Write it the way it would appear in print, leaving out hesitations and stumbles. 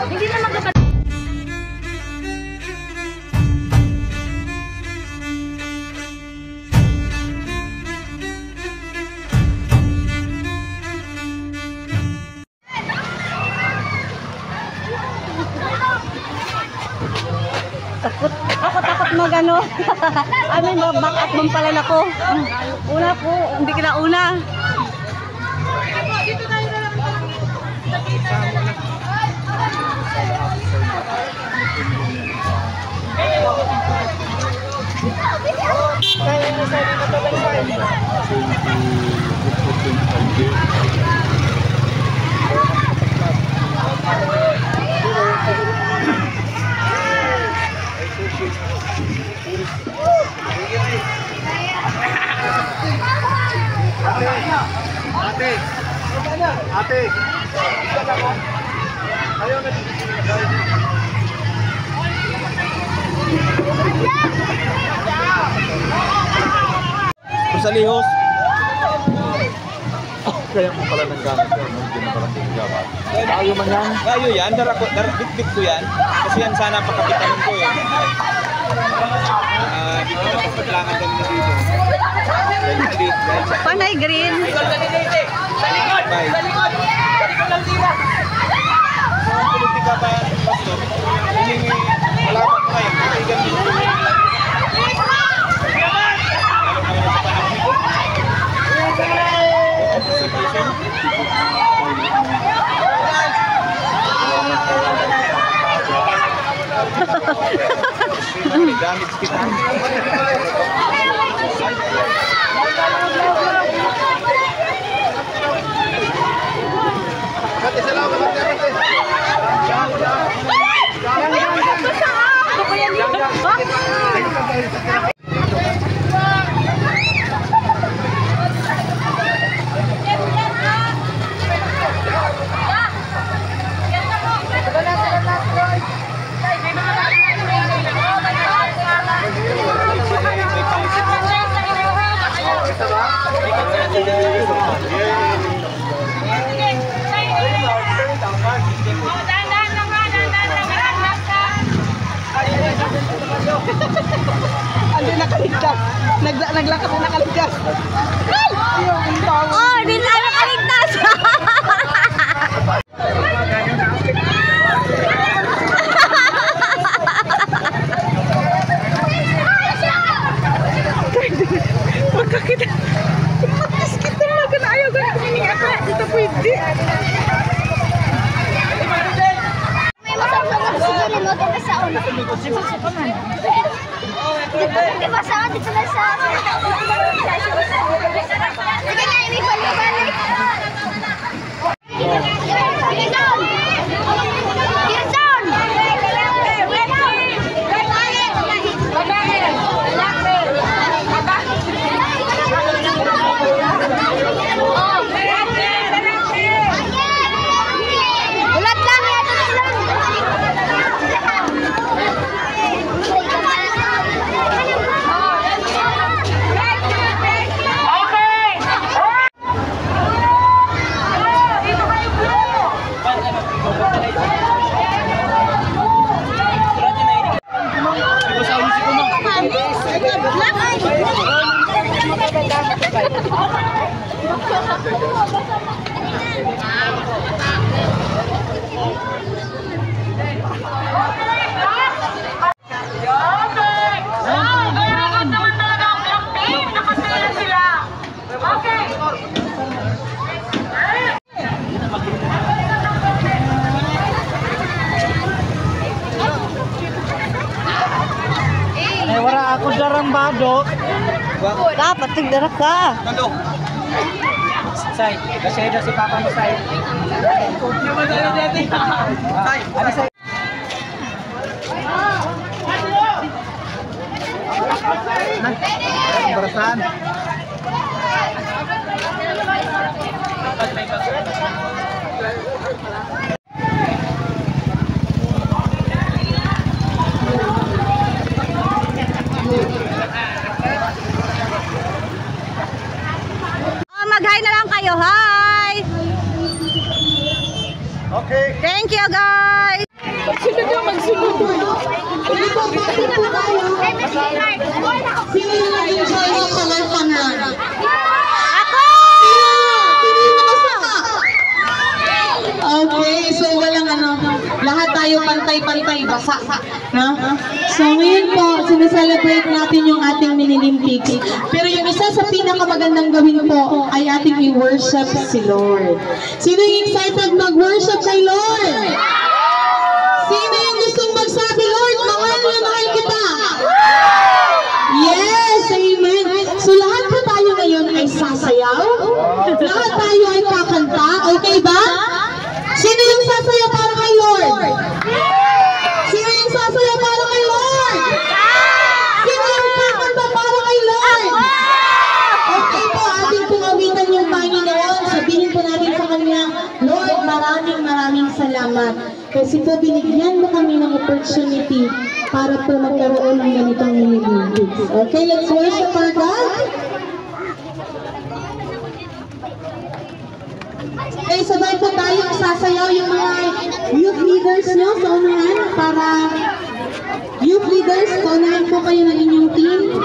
Hindi na magkakataon. Takot mag ano. Amin, back up mong pala ako. Una po, hindi ka na una. Dito tayo na lang. Ate, ayaw na Salihos. Kaya mo pala naggamit yan, hindi na parang ginagamit. Ayaw man yan? Ayaw yan, bit ko yan. Kasi yan sana pakapitanin ko eh. Dito na pagpatlangan kami na dito. Panay green. Sa likod! Sa likod! Sa likod lang tira! Ang politika ba yan? Hiningi, malaman mo ngayon. Kaibigan mo. Damage kita. Ano nakaligtas? Naglakas na nakaligtas. Oh, di tayo nakaligtas. Magkakita. Matis kita lang na ayaw ganun kuminig ako. Dito pwede. May masama sa sila mo dito sa ulo. Dito ba sa dito na sa. Sige na ini balik-balik. Sige down. Get down. Ulat lang ya, tuloy lang. Wala ako darambado. Dapat tigdarak ka. Ano? Say, kasi daw si Papa mo, Say. Say, ano Say? Barasan. Mag-hi na lang kayo. Hi! Thank you, guys! Magsunod yung magsunod. Sige po, bakit po tayo? Sino yung nag-enjoy ng pangan-pangan? Ako! Sino yung nakasaka? Okay, so walang lahat tayo pantay-pantay, basa. No? So ngayon po, sineselebrate natin yung ating Mini-Olympics. Pero yung isa sa pinakamagandang gawin po ay ating i-worship si Lord. Sino yung excited mag-worship kay Lord? Sino yung gustong magsabi, Lord, mahal na mahal kita? Yes, amen. So lahat po tayo ngayon ay sasayaw. Lahat tayo ay kakanta. Okay ba? Sino yung sasayaw para kay Lord? Sino yung sasayaw para kay Lord? Sino yung kakanta para kay Lord? Okay po, ating pumawitan yung Panginoon. Sabihin po natin sa Kanya, Lord, maraming salamat. Kasi po binigyan mo kami ng opportunity para po magkaroon ng ganitong Mini-Olympics. Okay, let's worship our God. Okay, sabay po tayo sasayaw yung mga youth leaders nyo sa unahan para youth leaders, sa unahan po kayo ng inyong team.